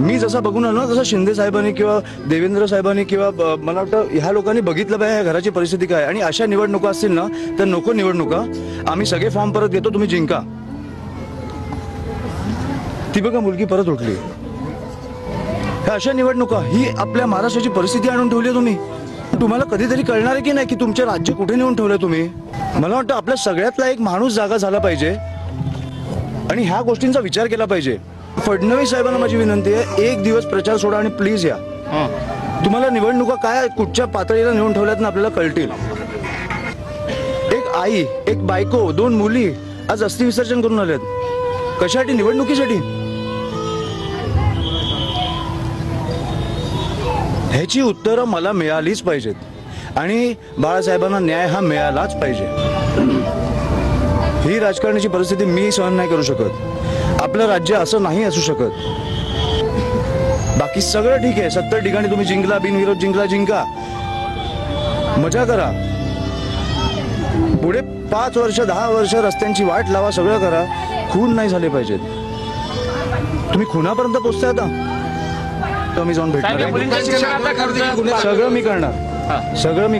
मी जसा बघून आलो ना तसं शिंदे साहेबांनी किंवा देवेंद्र साहेबांनी किंवा मला वाटतं ह्या लोकांनी बघितलं पाहिजे ह्या घराची परिस्थिती काय, आणि अशा निवडणुका असतील ना तर नको निवडणुका. आम्ही सगळे फॉर्म परत घेतो, तुम्ही जिंका. ती बघा मुलगी परत उठली. ह्या अशा निवडणुका ही आपल्या महाराष्ट्राची परिस्थिती आणून ठेवली आहे तुम्ही. तुम्हाला कधीतरी कळणार आहे की नाही की तुमचे राज्य कुठे नेऊन ठेवलं तुम्ही. मला वाटतं आपल्या सगळ्यातला एक माणूस जागा झाला पाहिजे आणि ह्या गोष्टींचा विचार केला पाहिजे. फडणवीस साहेबांना माझी विनंती आहे, एक दिवस प्रचार सोडा आणि प्लीज या. तुम्हाला निवडणुका काय कुठच्या पातळीला नेऊन ठेवल्यात ना आपल्याला कळतील. एक आई, एक बायको, 2 मुली आज अस्थि विसर्जन करून आल्यात. कशासाठी? निवडणुकीसाठी. ह्याची उत्तरं मला मिळालीच पाहिजेत आणि बाळासाहेबांना न्याय हा मिळालाच पाहिजे. ही राजकारणाची परिस्थिती मी सहन नाही करू शकत. आपलं राज्य असं नाही असू शकत. बाकी सगळं ठीक आहे, 70 ठिकाणी तुम्ही जिंकला, बिनविरोध जिंकला, जिंका, मजा करा. पुढे 5 वर्ष 10 वर्ष रस्त्यांची वाट लावा, सगळं करा. खून नाही झाले पाहिजेत. तुम्ही खुनापर्यंत पोहोचताय आता तर मी जाऊन भेटणार. सगळं मी करणार, सगळं मी करणार.